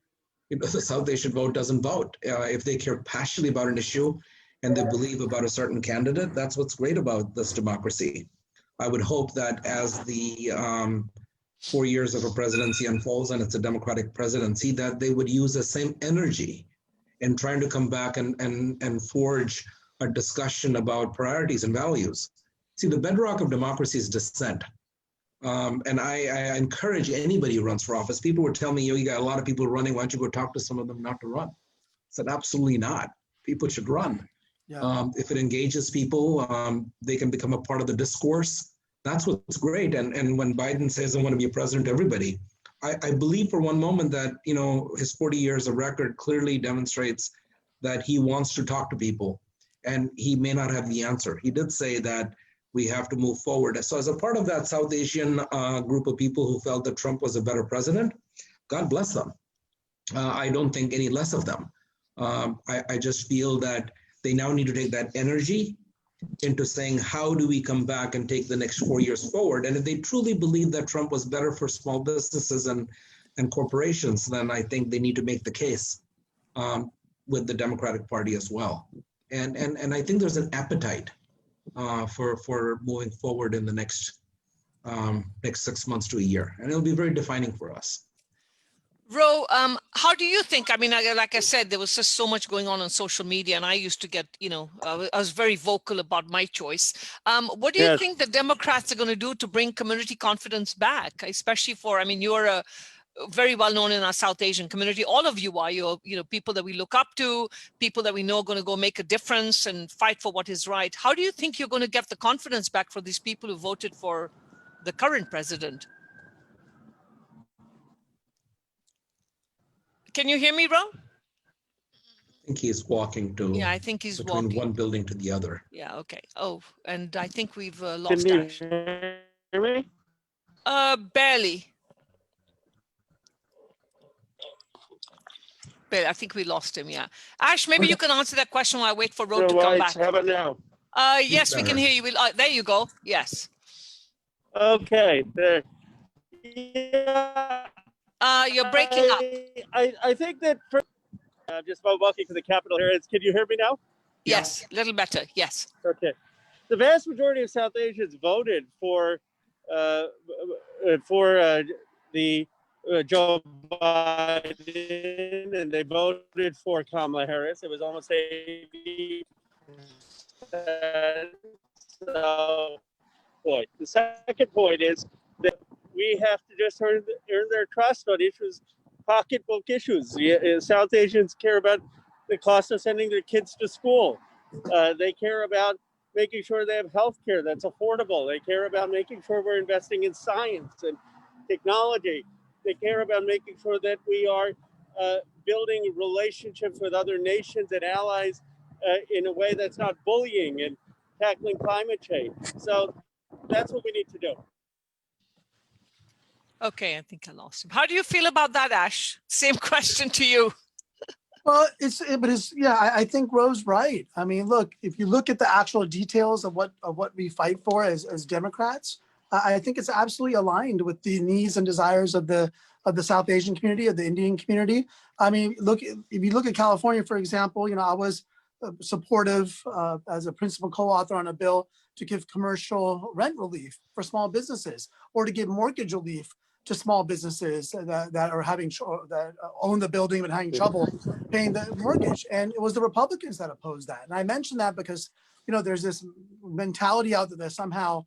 You know, the South Asian vote doesn't vote. If they care passionately about an issue and they believe about a certain candidate, that's what's great about this democracy. I would hope that as the 4 years of a presidency unfolds and it's a Democratic presidency, that they would use the same energy in trying to come back and forge a discussion about priorities and values. See, the bedrock of democracy is dissent. And I encourage anybody who runs for office. People would tell me, you got a lot of people running, why don't you go talk to some of them not to run? I said, absolutely not. People should run. Yeah. If it engages people, they can become a part of the discourse. That's what's great. And when Biden says, I want to be a president to everybody, I believe for one moment that, you know, his 40 years of record clearly demonstrates that he wants to talk to people, and he may not have the answer. He did say that we have to move forward. So as a part of that South Asian group of people who felt that Trump was a better president, God bless them. I don't think any less of them. I just feel that they now need to take that energy into saying, how do we come back and take the next 4 years forward? And if they truly believe that Trump was better for small businesses and corporations, then I think they need to make the case with the Democratic Party as well. And I think there's an appetite for moving forward in the next 6 months to a year. And it'll be very defining for us. Ro, how do you think? I mean, like I said, there was just so much going on social media, and I used to get, I was very vocal about my choice. What do you think the Democrats are going to do to bring community confidence back, especially for, I mean, you're very well known in our South Asian community. All of you are, you're, people that we look up to, people that we know are going to go make a difference and fight for what is right. How do you think you're going to get the confidence back for these people who voted for the current president? Can you hear me, Ro? I think he's walking to. Yeah, I think he's between walking. one building to the other. Yeah, okay. Oh, and I think we've lost Can you Ash. hear me? Barely. Barely. I think we lost him, yeah. Ash, maybe you can answer that question while I wait for Ro to come back. How about now? Yes, we can hear you. There you go. Yes. Okay. There. Yeah. You're breaking up. I think that just about walking to the Capitol here. Can you hear me now? Yes, a little better. Yes. Okay. The vast majority of South Asians voted for the Joe Biden, and they voted for Kamala Harris. It was almost 80%. So, point. The second point is that we have to just earn their trust on issues, pocketbook issues. South Asians care about the cost of sending their kids to school. They care about making sure they have health care that's affordable. They care about making sure we're investing in science and technology. They care about making sure that we are building relationships with other nations and allies in a way that's not bullying and tackling climate change. So that's what we need to do. Okay, I think I lost him. How do you feel about that, Ash? Same question to you. Well, I think Ro's right. I mean, look, if you look at the actual details of what we fight for as Democrats, I think it's absolutely aligned with the needs and desires of the South Asian community, of the Indian community. I mean, if you look at California, for example, I was supportive as a principal co-author on a bill to give commercial rent relief for small businesses, or to give mortgage relief to small businesses that are that own the building but having trouble paying the mortgage. And it was the Republicans that opposed that. And I mentioned that because, there's this mentality out there that somehow,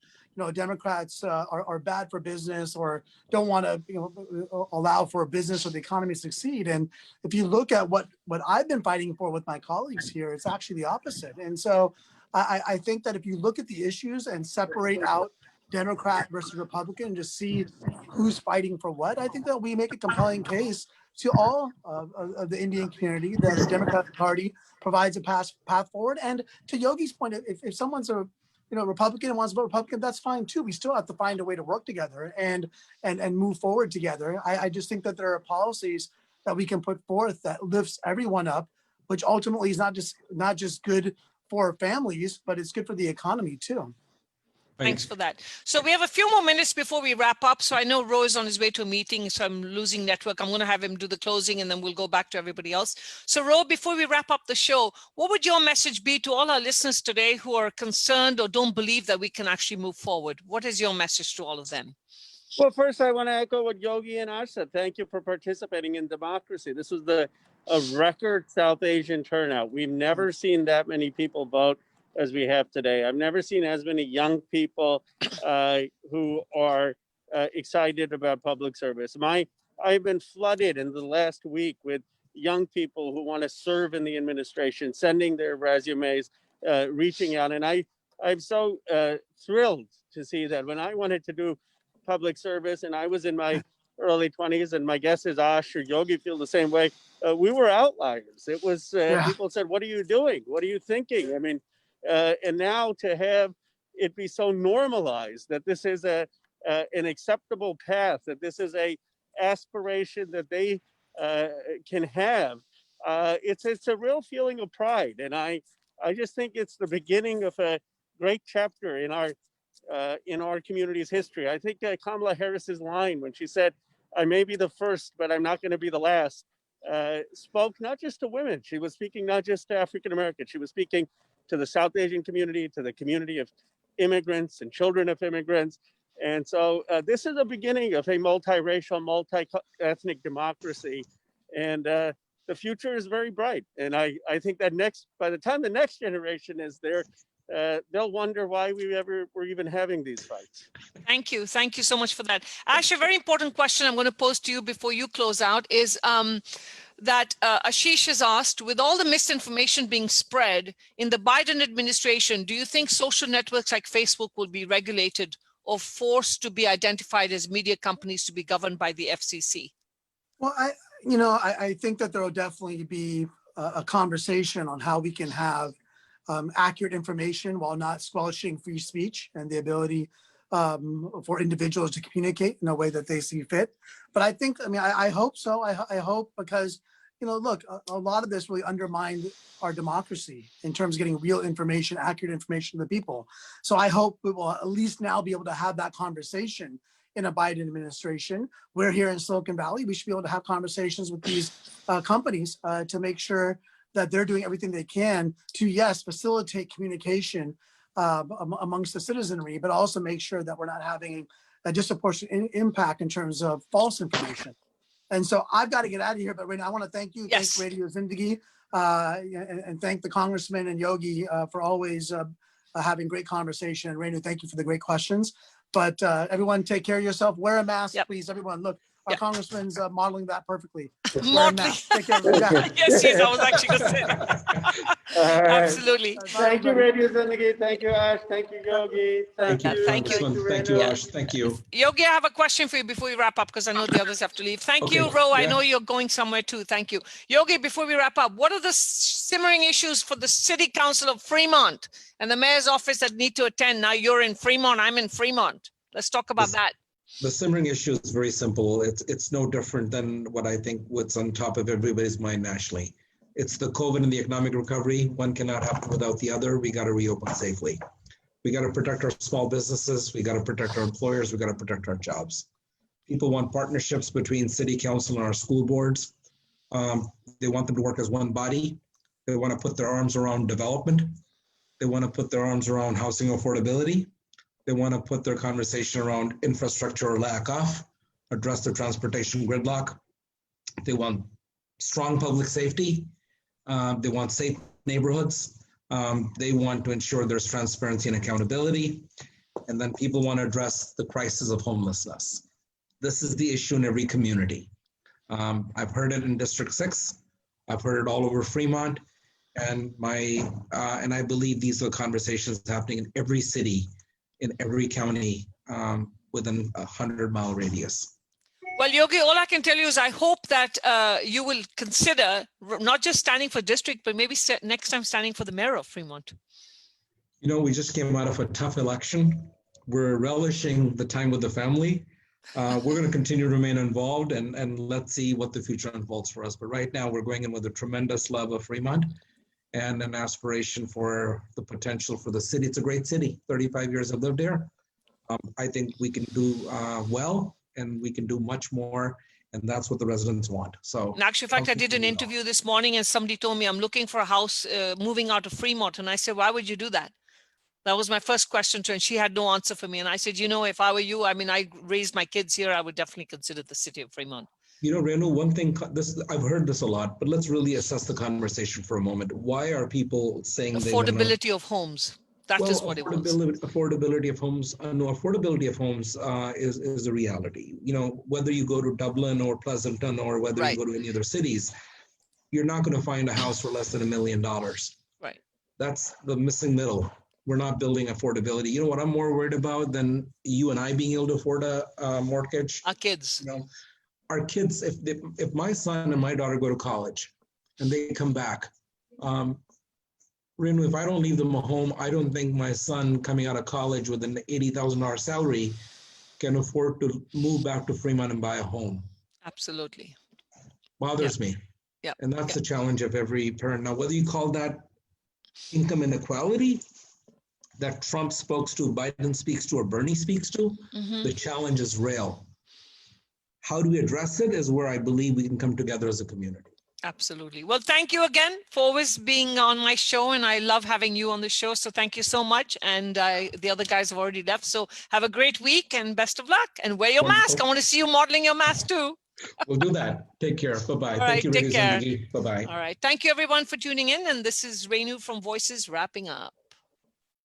Democrats are bad for business or don't want to, allow for business or the economy to succeed. And if you look at what I've been fighting for with my colleagues here, it's actually the opposite. And so I think that if you look at the issues and separate out Democrat versus Republican, and just see who's fighting for what, I think that we make a compelling case to all of the Indian community that the Democratic Party provides a path forward. And to Yogi's point, if someone's a Republican and wants to vote Republican, that's fine too. We still have to find a way to work together and move forward together. I just think that there are policies that we can put forth that lifts everyone up, which ultimately is not just good for families, but it's good for the economy too. Thanks for that. So we have a few more minutes before we wrap up. So I know Ro is on his way to a meeting, so I'm losing network. I'm going to have him do the closing and then we'll go back to everybody else. So Ro, before we wrap up the show, what would your message be to all our listeners today who are concerned or don't believe that we can actually move forward? What is your message to all of them? Well, first, I want to echo what Yogi and Ash said. Thank you for participating in democracy. This was a record South Asian turnout. We've never seen that many people vote as we have today. I've never seen as many young people who are excited about public service. I've been flooded in the last week with young people who want to serve in the administration, sending their resumes, reaching out. And I'm so thrilled to see that. When I wanted to do public service and I was in my early 20s, and my guess is Ash or Yogi feel the same way, we were outliers. It was, people said, what are you doing? What are you thinking? I mean, and now to have it be so normalized that this is an acceptable path, that this is a aspiration that they can have, it's a real feeling of pride. And I just think it's the beginning of a great chapter in our community's history. I think Kamala Harris's line when she said, "I may be the first, but I'm not going to be the last," spoke not just to women. She was speaking not just to African Americans. She was speaking to the South Asian community, to the community of immigrants and children of immigrants. And so this is the beginning of a multiracial, multi-ethnic democracy. And the future is very bright. And I think that by the time the next generation is there, they'll wonder why we're even having these fights. Thank you. Thank you so much for that. Ash, a very important question I'm going to pose to you before you close out is that Ashish has asked, with all the misinformation being spread in the Biden administration, do you think social networks like Facebook will be regulated or forced to be identified as media companies to be governed by the FCC? Well, I think that there will definitely be a conversation on how we can have accurate information while not squelching free speech and the ability for individuals to communicate in a way that they see fit. But I hope so. I hope because, look, a lot of this really undermined our democracy in terms of getting real information, accurate information to the people. So I hope we will at least now be able to have that conversation in a Biden administration. We're here in Silicon Valley. We should be able to have conversations with these companies to make sure that they're doing everything they can to, yes, facilitate communication amongst the citizenry, but also make sure that we're not having a disproportionate impact in terms of false information. And so I've got to get out of here, but Renu, I want to thank you. Yes. Thank Radio Zindagi, and thank the Congressman and Yogi for always having great conversation. And Renu, thank you for the great questions. But everyone take care of yourself. Wear a mask, please. Everyone, look, our Congressman's modeling that perfectly. Wear a mask. Take care of yourself. Yes, I was actually going to say that. Absolutely. Thank you, Radio Zindagi. Thank you, Ash. Thank you, Yogi. Thank you. Thank you, Ash. Thank you. Yogi, I have a question for you before we wrap up, because I know the others have to leave. Thank you, Ro. I know you're going somewhere too. Thank you. Yogi, before we wrap up, what are the simmering issues for the City Council of Fremont and the mayor's office that need to attend? Now you're in Fremont, I'm in Fremont. Let's talk about that. The simmering issue is very simple. It's no different than what I think what's on top of everybody's mind nationally. It's the COVID and the economic recovery. One cannot happen without the other. We got to reopen safely. We got to protect our small businesses. We got to protect our employers. We got to protect our jobs. People want partnerships between city council and our school boards. They want them to work as one body. They want to put their arms around development. They want to put their arms around housing affordability. They want to put their conversation around infrastructure or lack of, address the transportation gridlock. They want strong public safety. They want safe neighborhoods. They want to ensure there's transparency and accountability. And then people want to address the crisis of homelessness. This is the issue in every community. I've heard it in District 6. I've heard it all over Fremont. And I believe these are conversations happening in every city, in every county within a 100-mile radius. Well, Yogi, all I can tell you is I hope that you will consider not just standing for district, but maybe next time standing for the mayor of Fremont. We just came out of a tough election. We're relishing the time with the family. We're going to continue to remain involved and let's see what the future unfolds for us. But right now we're going in with a tremendous love of Fremont and an aspiration for the potential for the city. It's a great city. 35 years I've lived there. I think we can do well and we can do much more. And that's what the residents want. So in actual fact, I did an interview this morning and somebody told me I'm looking for a house moving out of Fremont. And I said, why would you do that? That was my first question to her, and she had no answer for me. And I said, if I were you, I mean, I raised my kids here, I would definitely consider the city of Fremont. Renu, one thing, I've heard this a lot, but let's really assess the conversation for a moment. Why are people saying affordability of homes? That is what it was. Affordability of homes. No, affordability of homes is a reality. Whether you go to Dublin or Pleasanton or whether you go to any other cities, you're not going to find a house for less than $1 million. Right. That's the missing middle. We're not building affordability. You know what I'm more worried about than you and I being able to afford a mortgage? Our kids. Our kids, if my son and my daughter go to college and they come back, Renu, if I don't leave them a home, I don't think my son coming out of college with an $80,000 salary can afford to move back to Fremont and buy a home. Absolutely. Bothers me. Yeah. And that's the challenge of every parent. Now, whether you call that income inequality that Trump speaks to, Biden speaks to, or Bernie speaks to, the challenge is real. How do we address it is where I believe we can come together as a community. Absolutely. Well, thank you again for always being on my show, and I love having you on the show. So thank you so much. And the other guys have already left. So have a great week and best of luck. And wear your mask. I want to see you modeling your mask too. We'll do that. Take care. Bye-bye. All Thank right, you, take Radio care. Zindagi. Bye-bye. All right. Thank you, everyone, for tuning in. And this is Renu from Voices wrapping up.